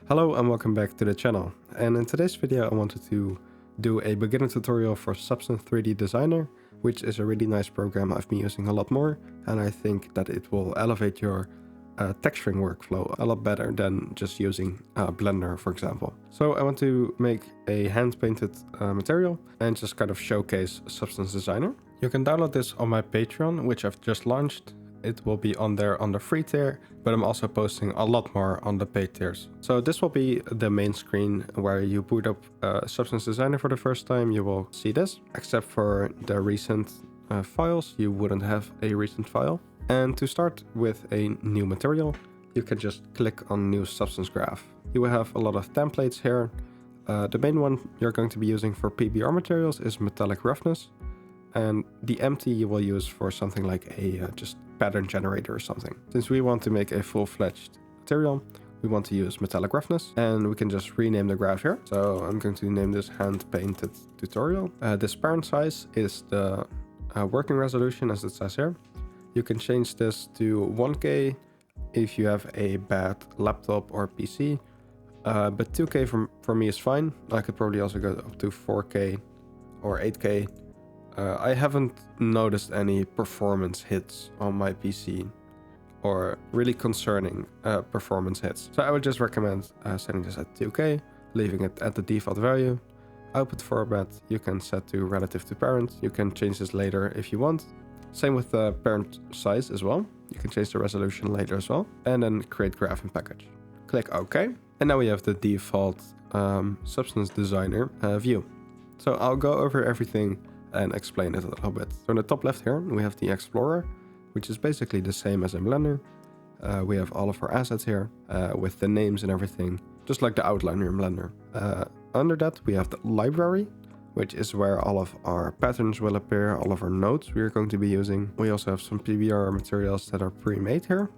Hello and welcome back to the channel. And in today's video I wanted to do a beginner tutorial for Substance 3D Designer, which is a really nice program I've been using a lot more, and I think that it will elevate your texturing workflow a lot better than just using Blender, for example. So I want to make a hand-painted material and just kind of showcase Substance Designer. You can download this on my Patreon, which I've just launched. It will be on there on the free tier, but I'm also posting a lot more on the paid tiers. So this will be the main screen where you boot up Substance Designer for the first time. You will see this, except for the recent files. You wouldn't have a recent file. And to start with a new material, you can just click on New Substance Graph. You will have a lot of templates here. The main one you're going to be using for PBR materials is metallic roughness. And the empty you will use for something like a just pattern generator or something. Since we want to make a full-fledged material, we want to use metallic roughness, and we can just rename the graph here. So I'm going to name this hand-painted tutorial. This parent size is the working resolution, as it says here. You can change this to 1K if you have a bad laptop or PC, but 2K for me is fine. I could probably also go up to 4K or 8K. I haven't noticed any performance hits on my PC or really concerning performance hits. So I would just recommend setting this at 2K, leaving it at the default value. Output format you can set to relative to parent. You can change this later if you want. Same with the parent size as well. You can change the resolution later as well. And then create graph and package. Click OK. And now we have the default Substance Designer view. So I'll go over everything and explain it a little bit. So in the top left here, we have the Explorer, which is basically the same as in Blender. We have all of our assets here with the names and everything, just like the outliner in Blender. Under that, we have the library, which is where all of our patterns will appear, all of our nodes we are going to be using. We also have some PBR materials that are pre-made here,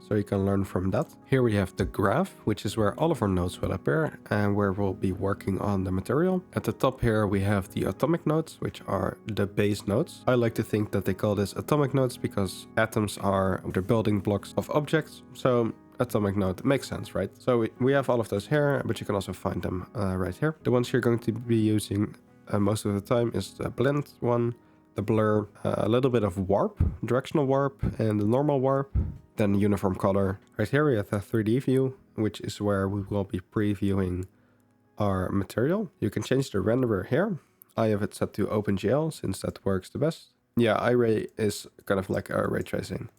so you can learn from that. Here we have the graph, which is where all of our nodes will appear and where we'll be working on the material. At the top here we have the atomic nodes, which are the base nodes. I like to think that they call this atomic nodes because atoms are the building blocks of objects. So atomic node makes sense, right? So we have all of those here, but you can also find them right here. The ones you're going to be using most of the time is the blend one, the blur, a little bit of warp, directional warp, and the normal warp. Then uniform color. Right here we have the 3D view, which is where we will be previewing our material. You can change the renderer here. I have it set to OpenGL since that works the best. Yeah, iRay is kind of like a ray tracing,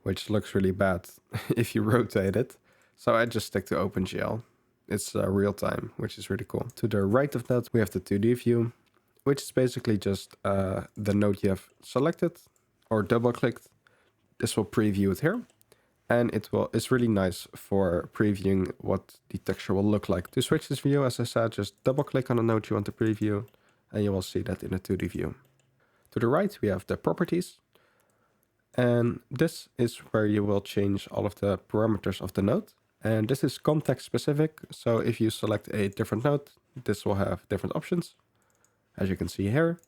which looks really bad if you rotate it. So I just stick to OpenGL. It's real time, which is really cool. To the right of that, we have the 2D view, which is basically just the node you have selected or double clicked. This will preview it here, and it's really nice for previewing what the texture will look like. To switch this view, as I said, just double click on the node you want to preview, and you will see that in a 2D view. To the right, we have the properties, and this is where you will change all of the parameters of the node. And this is context specific, so if you select a different node, this will have different options, as you can see here,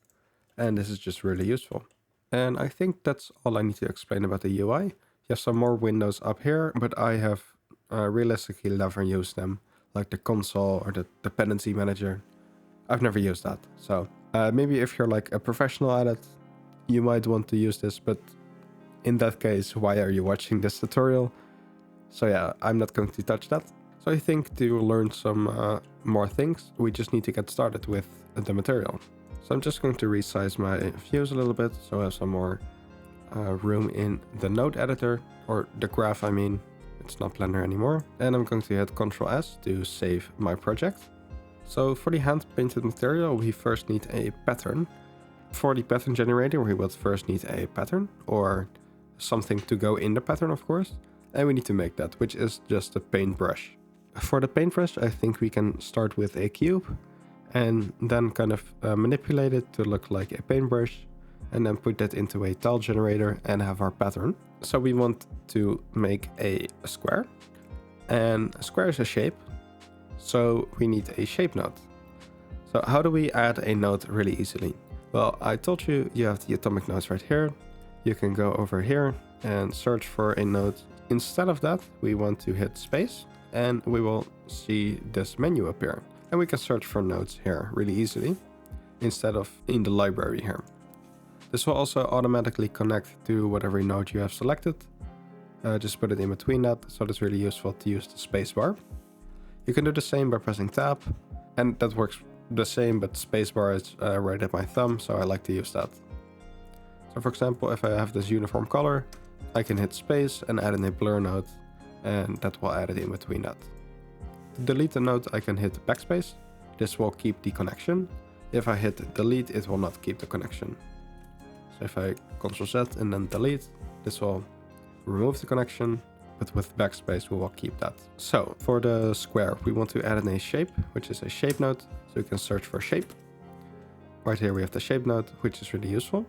and this is just really useful. And I think that's all I need to explain about the UI. You have some more windows up here, but I have realistically never used them, like the console or the dependency manager. I've never used that. So maybe if you're like a professional at it, you might want to use this, but in that case, why are you watching this tutorial? So yeah, I'm not going to touch that. So I think to learn some more things, we just need to get started with the material. So I'm just going to resize my views a little bit so I have some more room in the node editor, or the graph I mean. It's not Blender anymore. And I'm going to hit Ctrl S to save my project. So for the hand painted material, we first need a pattern. For the pattern generator, we will first need a pattern or something to go in the pattern, of course. And we need to make that, which is just a paintbrush. For the paintbrush, I think we can start with a cube and then kind of manipulate it to look like a paintbrush, and then put that into a tile generator and have our pattern. So we want to make a square, and a square is a shape, so we need a shape node. So how do we add a node really easily? Well, I told you have the atomic nodes right here. You can go over here and search for a node instead of that, we want to hit space and we will see this menu appear. And we can search for nodes here really easily instead of in the library here. This will also automatically connect to whatever node you have selected. Just put it in between that, so it's really useful to use the spacebar. You can do the same by pressing tab, and that works the same, but spacebar is right at my thumb, so I like to use that. So for example, if I have this uniform color, I can hit space and add in a blur node, and that will add it in between that. To delete the node, I can hit backspace. This will keep the connection. If I hit delete, it will not keep the connection. So if I Ctrl Z and then delete, this will remove the connection, but with backspace we will keep that. So for the square, we want to add in a shape, which is a shape node. So we can search for shape. Right here we have the shape node, which is really useful.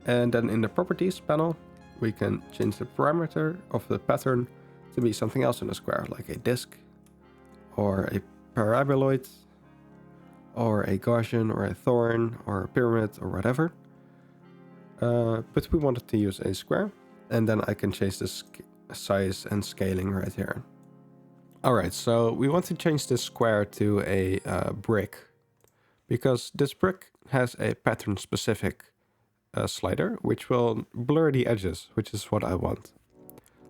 And then in the properties panel, we can change the parameter of the pattern to be something else in the square, like a disk or a paraboloid or a Gaussian or a thorn or a pyramid or whatever. But we wanted to use a square, and then I can change the size and scaling right here. Alright, so we want to change this square to a brick, because this brick has a pattern specific slider, which will blur the edges, which is what I want.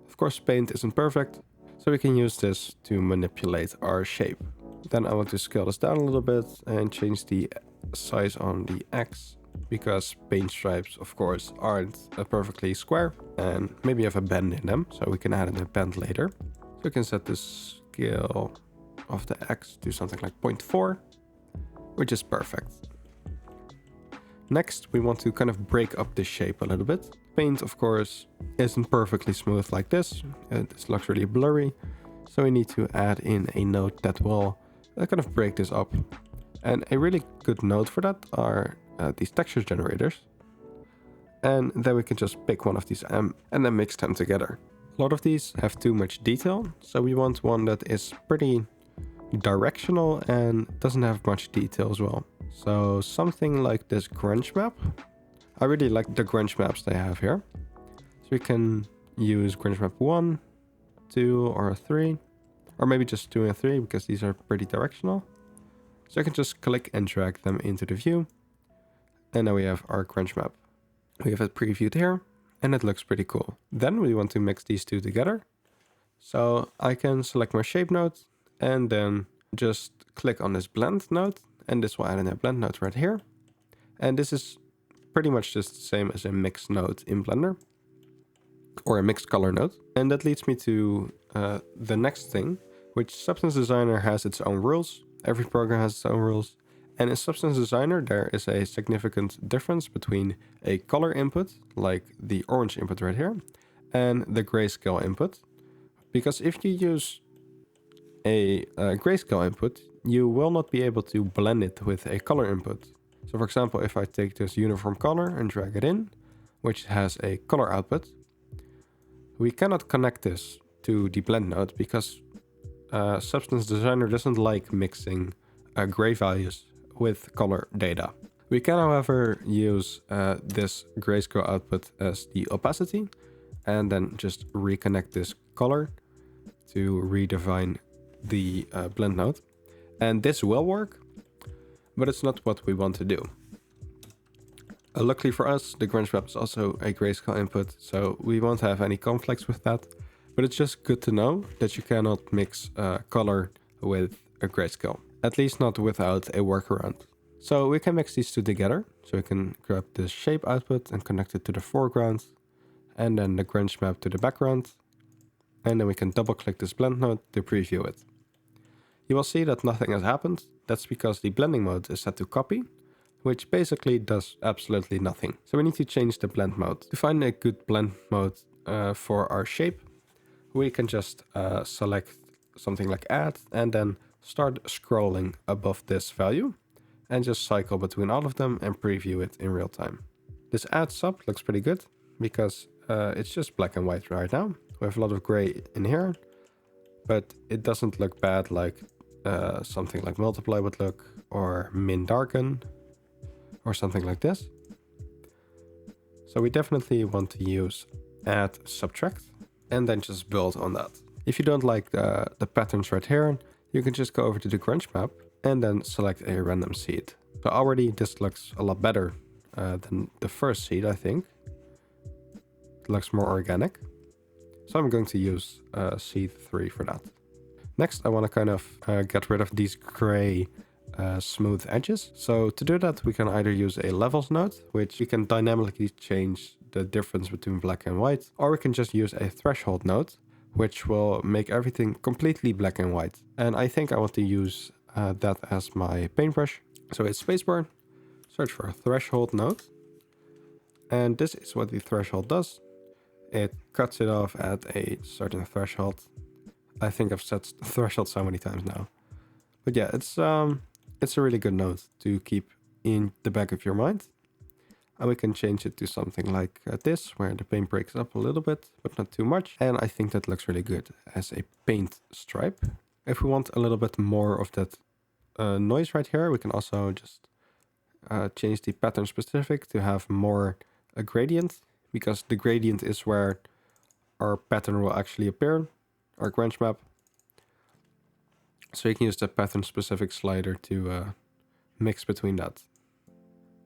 Of course, paint isn't perfect, so we can use this to manipulate our shape. Then I want to scale this down a little bit and change the size on the X, because paint stripes, of course, aren't perfectly square and maybe have a bend in them, so we can add in a bend later. So we can set the scale of the X to something like 0.4, which is perfect. Next, we want to kind of break up this shape a little bit. Paint, of course, isn't perfectly smooth like this. This looks really blurry, so we need to add in a node that will kind of break this up. And a really good node for that are these texture generators. And then we can just pick one of these and then mix them together. A lot of these have too much detail, so we want one that is pretty directional and doesn't have much detail as well. So something like this grunge map. I really like the grunge maps they have here. So we can use grunge map 1, 2 or 3, or maybe just 2 and 3 because these are pretty directional. So I can just click and drag them into the view. And now we have our grunge map. We have it previewed here and it looks pretty cool. Then we want to mix these two together. So I can select my shape node and then just click on this blend node, and this will add in a blend node right here. And this is pretty much just the same as a mix node in Blender, or a mixed color node. And that leads me to the next thing, which Substance Designer has its own rules. Every program has its own rules. And in Substance Designer, there is a significant difference between a color input, like the orange input right here, and the grayscale input. Because if you use a grayscale input, you will not be able to blend it with a color input. So for example, if I take this uniform color and drag it in, which has a color output, we cannot connect this to the blend node because Substance Designer doesn't like mixing gray values with color data. We can, however, use this grayscale output as the opacity and then just reconnect this color to redefine the blend node. And this will work, but it's not what we want to do. Luckily for us, the grunge map is also a grayscale input, so we won't have any conflicts with that. But it's just good to know that you cannot mix color with a grayscale, at least not without a workaround. So we can mix these two together. So we can grab the shape output and connect it to the foreground, and then the grunge map to the background. And then we can double click this blend node to preview it. You will see that nothing has happened. That's because the blending mode is set to copy, which basically does absolutely nothing. So we need to change the blend mode. To find a good blend mode for our shape, we can just select something like add and then start scrolling above this value and just cycle between all of them and preview it in real time. This add sub looks pretty good because it's just black and white right now. We have a lot of gray in here, but it doesn't look bad like something like multiply would look, or min darken, or something like this. So we definitely want to use add subtract, and then just build on that. If you don't like the patterns right here, you can just go over to the grunge map and then select a random seed. So already this looks a lot better than the first seed, I think. It looks more organic. So I'm going to use seed 3 for that. Next, I want to kind of get rid of these gray smooth edges. So to do that, we can either use a levels node, which you can dynamically change the difference between black and white, or we can just use a threshold node, which will make everything completely black and white. And I think I want to use that as my paintbrush. So it's spacebar, search for a threshold node. And this is what the threshold does. It cuts it off at a certain threshold. I think I've said threshold so many times now. But yeah, it's a really good node to keep in the back of your mind. And we can change it to something like this, where the paint breaks up a little bit, but not too much. And I think that looks really good as a paint stripe. If we want a little bit more of that noise right here, we can also just change the pattern specific to have more a gradient, because the gradient is where our pattern will actually appear, our grunge map. So you can use the pattern specific slider to mix between that.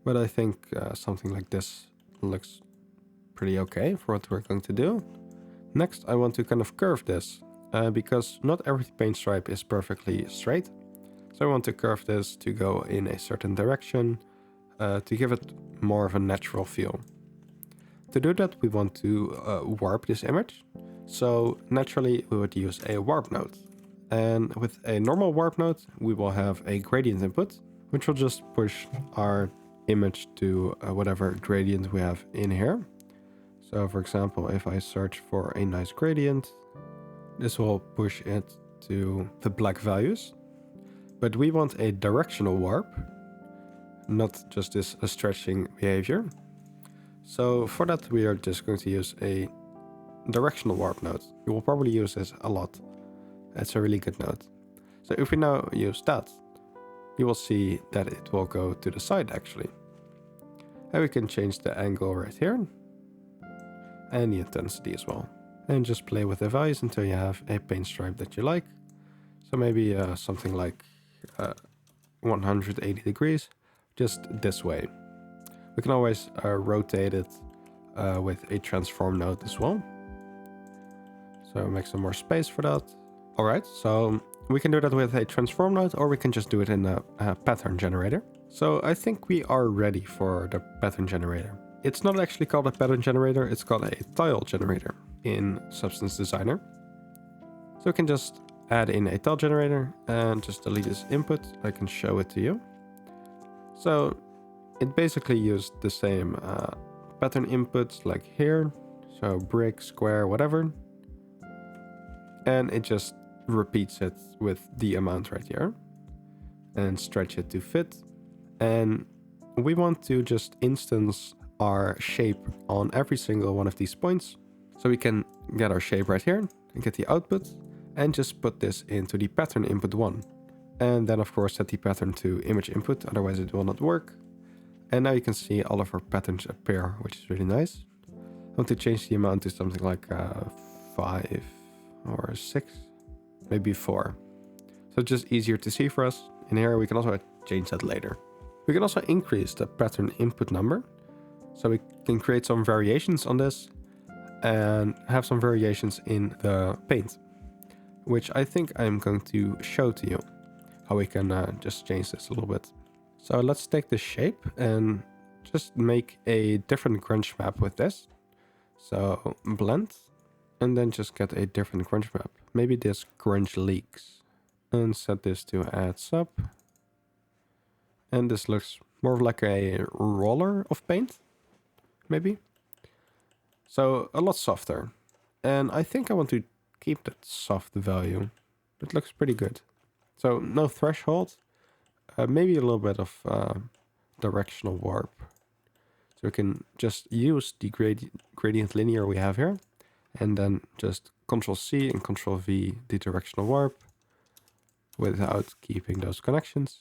But I think something like this looks pretty okay for what we're going to do. Next, I want to kind of curve this because not every paint stripe is perfectly straight. So I want to curve this to go in a certain direction to give it more of a natural feel. To do that, we want to warp this image. So naturally, we would use a warp node. And with a normal warp node, we will have a gradient input, which will just push our image to whatever gradient we have in here. So for example, if I search for a nice gradient, this will push it to the black values. But we want a directional warp, not just this stretching behavior. So for that, we are just going to use a directional warp node. You will probably use this a lot. It's a really good node. So if we now use that, you will see that it will go to the side actually. And we can change the angle right here and the intensity as well. And just play with the values until you have a paint stripe that you like. So maybe something like 180 degrees, just this way. We can always rotate it with a transform node as well. So make some more space for that. All right, so we can do that with a transform node, or we can just do it in a pattern generator. So I think we are ready for the pattern generator. It's not actually called a pattern generator, it's called a tile generator in Substance Designer. So we can just add in a tile generator and just delete this input. I can show it to you. So it basically used the same pattern inputs like here. So brick, square, whatever. And it just repeats it with the amount right here and stretch it to fit. And we want to just instance our shape on every single one of these points. So we can get our shape right here and get the output and just put this into the pattern input 1. And then of course set the pattern to image input, otherwise it will not work. And now you can see all of our patterns appear, which is really nice. I want to change the amount to something like 5 or 6. Maybe 4. So it's just easier to see for us. In here we can also change that later. We can also increase the pattern input number. So we can create some variations on this and have some variations in the paint, which I think I'm going to show to you how we can just change this a little bit. So let's take the shape and just make a different grunge map with this. So blend. And then just get a different grunge map. Maybe this grunge leaks. And set this to add sub. And this looks more like a roller of paint. Maybe. So a lot softer. And I think I want to keep that soft value. It looks pretty good. So no threshold. Maybe a little bit of directional warp. So we can just use the gradient linear we have here. And then just Ctrl-C and Ctrl-V the directional warp without keeping those connections.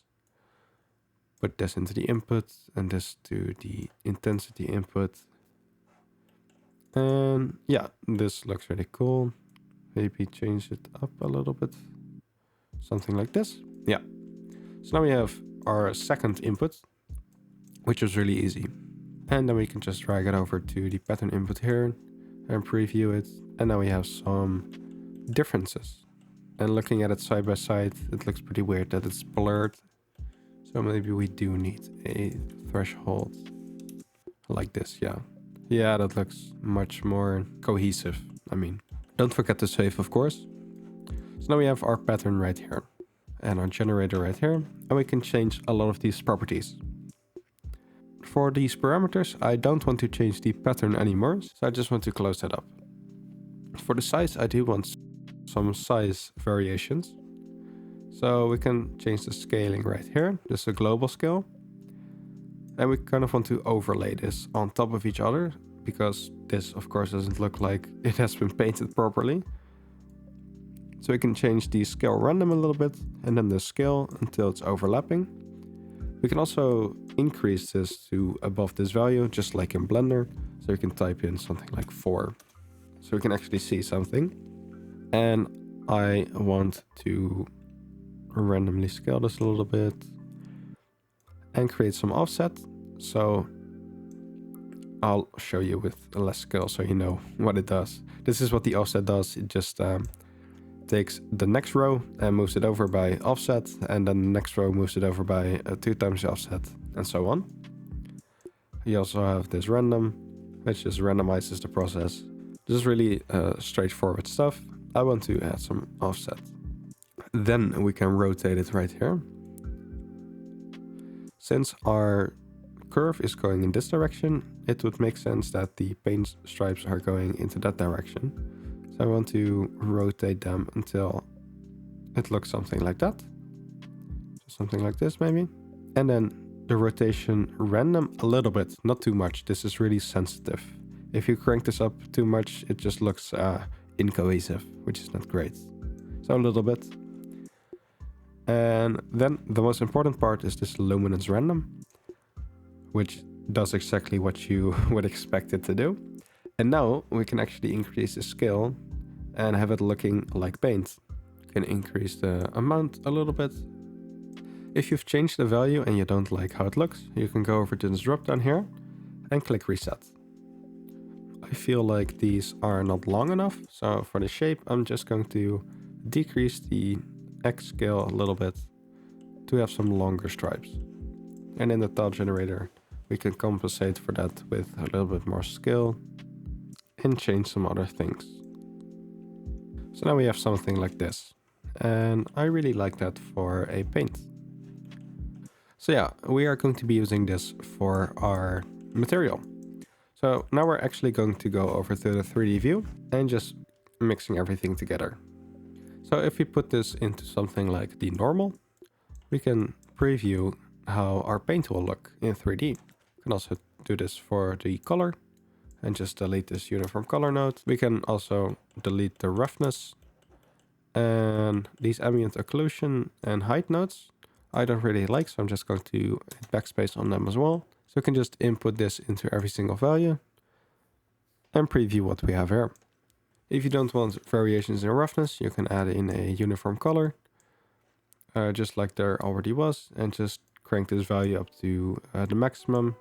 Put this into the input and this to the intensity input. And yeah, this looks really cool. Maybe change it up a little bit. Something like this. Yeah. So now we have our second input, which is really easy. And then we can just drag it over to the pattern input here and preview it. And now we have some differences. And looking at it side by side, it looks pretty weird that it's blurred. So maybe we do need a threshold like this, yeah. Yeah, that looks much more cohesive. I mean, don't forget to save, of course. So now we have our pattern right here and our generator right here. And we can change a lot of these properties. For these parameters, I don't want to change the pattern anymore. So I just want to close that up. For the size, I do want some size variations. So we can change the scaling right here. This is a global scale. And we kind of want to overlay this on top of each other, because this, of course, doesn't look like it has been painted properly. So we can change the scale random a little bit, and then the scale until it's overlapping. We can also increase this to above this value, just like in Blender. So you can type in something like 4. So we can actually see something. And I want to randomly scale this a little bit and create some offset. So I'll show you with less scale so you know what it does. This is what the offset does. It just takes the next row and moves it over by offset, and then the next row moves it over by 2 times the offset, and so on. You also have this random, which just randomizes the process. This is really straightforward stuff. I want to add some offset. Then we can rotate it right here. Since our curve is going in this direction, it would make sense that the paint stripes are going into that direction. So I want to rotate them until it looks something like that. So something like this maybe. And then the rotation random a little bit, not too much. This is really sensitive. If you crank this up too much, it just looks incohesive, which is not great. So a little bit. And then the most important part is this luminance random, which does exactly what you would expect it to do. And now we can actually increase the scale and have it looking like paint. You can increase the amount a little bit. If you've changed the value and you don't like how it looks, you can go over to this drop down here and click reset. I feel like these are not long enough. So for the shape, I'm just going to decrease the X scale a little bit to have some longer stripes. And in the tile generator, we can compensate for that with a little bit more scale and change some other things. So now we have something like this. And I really like that for a paint. So yeah, we are going to be using this for our material. So now we're actually going to go over to the 3D view and just mixing everything together. So if we put this into something like the normal, we can preview how our paint will look in 3D. We can also do this for the color and just delete this uniform color node. We can also delete the roughness and these ambient occlusion and height nodes. I don't really like, so I'm just going to hit backspace on them as well. So we can just input this into every single value and preview what we have here. If you don't want variations in roughness, you can add in a uniform color, just like there already was, and just crank this value up to the maximum.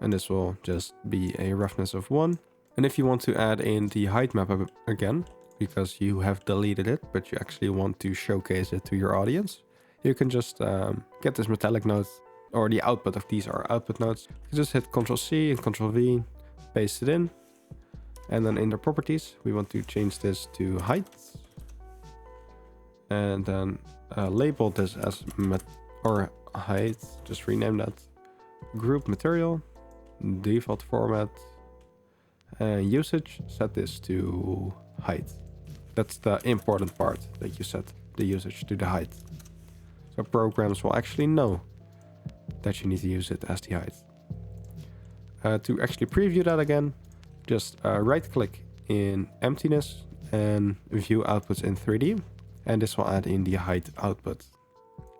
And this will just be a roughness of 1. And if you want to add in the height map again, because you have deleted it, but you actually want to showcase it to your audience, you can just get this metallic node, or the output of these are output nodes. You can just hit Ctrl C and Ctrl V, paste it in. And then in the properties, we want to change this to height. And then label this as height, just rename that. Group material, default format, and usage, set this to height. That's the important part, that you set the usage to the height. So programs will actually know that you need to use it as the height. To actually preview that again, just right click in emptiness and view outputs in 3D. And this will add in the height output.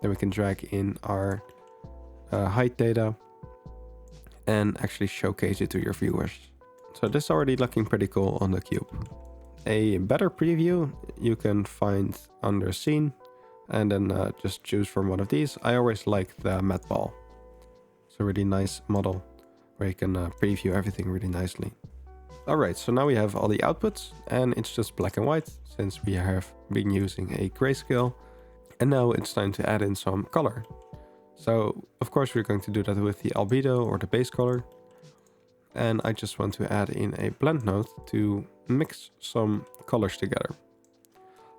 Then we can drag in our height data and actually showcase it to your viewers. So this is already looking pretty cool on the cube. A better preview you can find under scene and then just choose from one of these. I always like the matte ball. It's a really nice model where you can preview everything really nicely. Alright, so now we have all the outputs and it's just black and white since we have been using a grayscale. And now it's time to add in some color. So of course we're going to do that with the albedo or the base color. And I just want to add in a blend node to mix some colors together.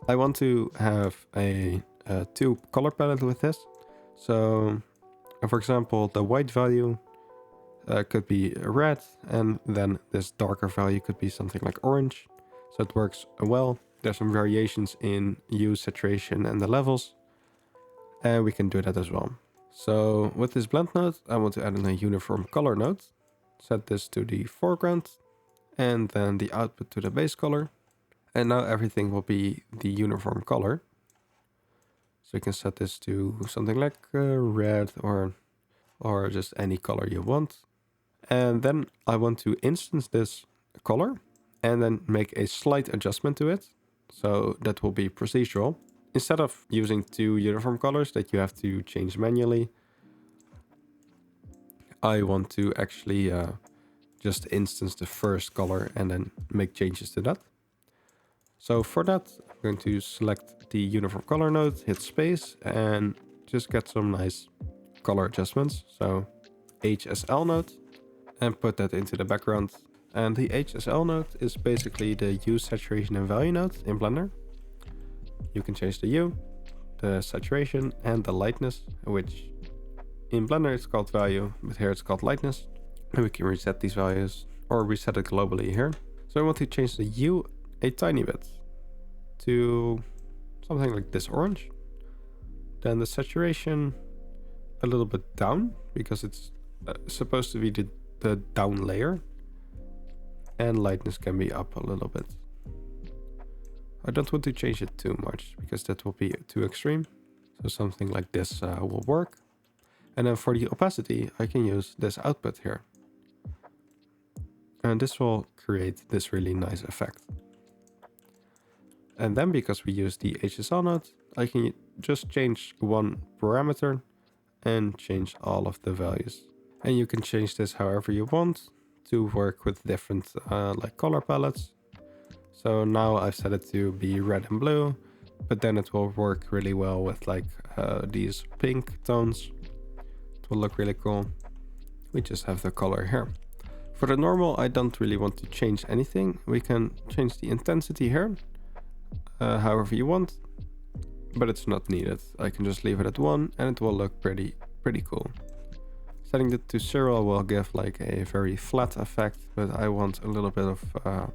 I want to have a two color palette with this. So for example, the white value could be red, and then this darker value could be something like orange. So it works well. There's some variations in hue, saturation and the levels. And we can do that as well. So with this blend node, I want to add in a uniform color node. Set this to the foreground and then the output to the base color. And now everything will be the uniform color. So you can set this to something like red or just any color you want. And then I want to instance this color and then make a slight adjustment to it. So that will be procedural. Instead of using two uniform colors that you have to change manually, I want to actually just instance the first color and then make changes to that. So for that, I'm going to select the uniform color node, hit space, and just get some nice color adjustments. So HSL node, and put that into the background. And the HSL node is basically the hue, saturation, and value node in Blender. You can change the hue, the saturation, and the lightness, which in Blender it's called value, but here it's called lightness. And we can reset these values or reset it globally here. So I want to change the hue a tiny bit to something like this orange. Then the saturation a little bit down because it's supposed to be the down layer. And lightness can be up a little bit. I don't want to change it too much because that will be too extreme. So something like this will work. And then for the opacity, I can use this output here. And this will create this really nice effect. And then because we use the HSL node, I can just change one parameter and change all of the values. And you can change this however you want to work with different like color palettes. So now I've set it to be red and blue, but then it will work really well with like these pink tones. It will look really cool. We just have the color here. For the normal, I don't really want to change anything. We can change the intensity here, however you want, but it's not needed. I can just leave it at 1 and it will look pretty cool. Setting it to 0 will give like a very flat effect, but I want a little bit of,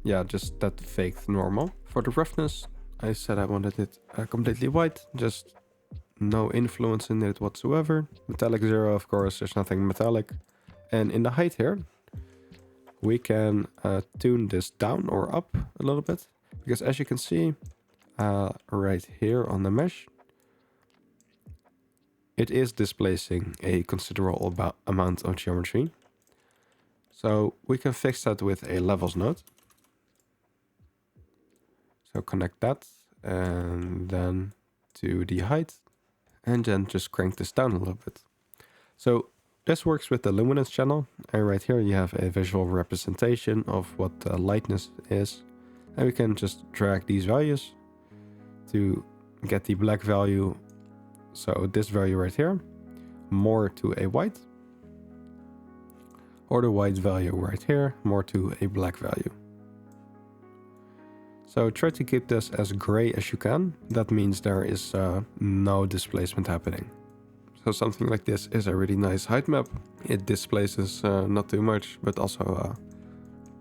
yeah, just that faked normal. For the roughness, I said I wanted it completely white, just no influence in it whatsoever. Metallic 0, of course, there's nothing metallic. And in the height here, we can tune this down or up a little bit. Because as you can see, right here on the mesh, it is displacing a considerable amount of geometry. So we can fix that with a levels node. So connect that and then to the height and then just crank this down a little bit. So this works with the luminance channel, and right here you have a visual representation of what the lightness is. And we can just drag these values to get the black value. So this value right here, more to a white. Or the white value right here, more to a black value. So try to keep this as gray as you can. That means there is no displacement happening. So something like this is a really nice height map. It displaces not too much, but also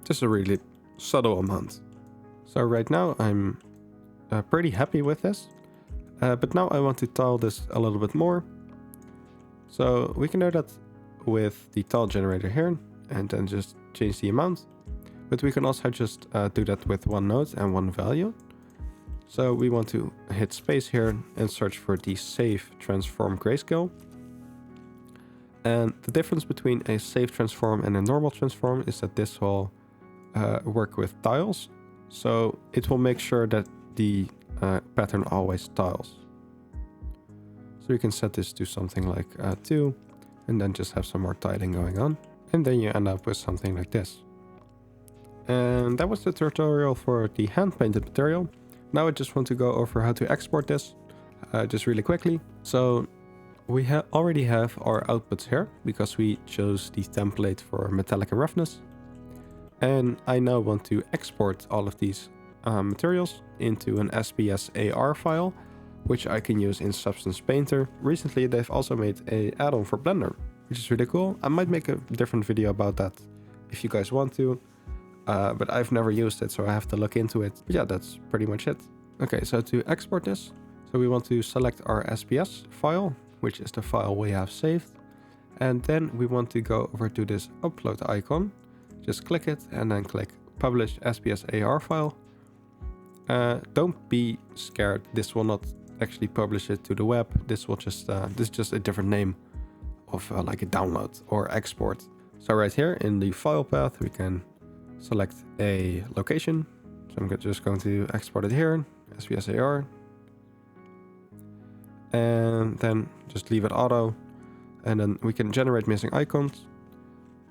just a really subtle amount. So right now I'm pretty happy with this. But now I want to tile this a little bit more. So we can do that with the tile generator here and then just change the amount. But we can also just do that with one node and one value. So we want to hit space here and search for the save transform grayscale. And the difference between a safe transform and a normal transform is that this will work with tiles. So it will make sure that the pattern always tiles. So you can set this to something like 2 and then just have some more tiling going on. And then you end up with something like this. And that was the tutorial for the hand painted material. Now I just want to go over how to export this just really quickly. So we already have our outputs here because we chose the template for metallic and roughness. And I now want to export all of these materials into an SBSAR file, which I can use in Substance Painter. Recently, they've also made an add-on for Blender, which is really cool. I might make a different video about that if you guys want to, but I've never used it, so I have to look into it. But yeah, that's pretty much it. Okay, so to export this, so we want to select our SBS file, which is the file we have saved. And then we want to go over to this upload icon. Just click it and then click publish SBSAR file. Don't be scared. This will not actually publish it to the web. This will just, this is just a different name of like a download or export. So right here in the file path, we can select a location. So I'm just going to export it here, SBSAR. And then just leave it auto. And then we can generate missing icons.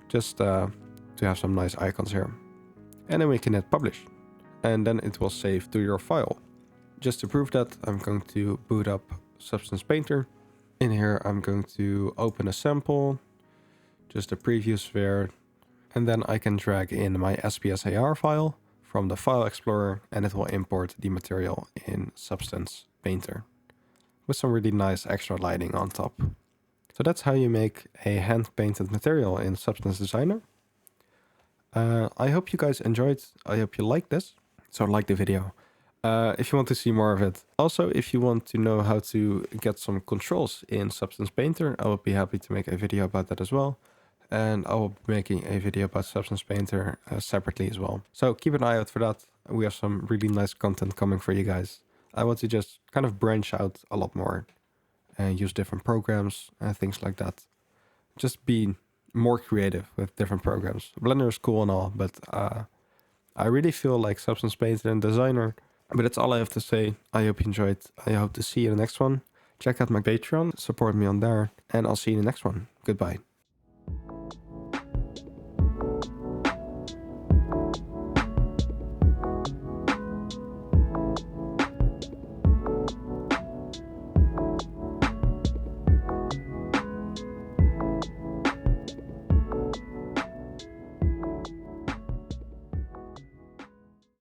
Just to have some nice icons here. And then we can hit publish. And then it will save to your file. Just to prove that, I'm going to boot up Substance Painter. In here, I'm going to open a sample, just a preview sphere. And then I can drag in my SBSAR file from the File Explorer, and it will import the material in Substance Painter with some really nice extra lighting on top. So that's how you make a hand-painted material in Substance Designer. I hope you guys enjoyed. I hope you liked this. So like the video if you want to see more of it. Also, if you want to know how to get some controls in Substance Painter, I will be happy to make a video about that as well. And I will be making a video about Substance Painter separately as well. So keep an eye out for that. We have some really nice content coming for you guys. I want to just kind of branch out a lot more and use different programs and things like that. Just be more creative with different programs. Blender is cool and all, but I really feel like Substance Painter and Designer. But that's all I have to say. I hope you enjoyed. I hope to see you in the next one. Check out my Patreon, support me on there, and I'll see you in the next one. Goodbye.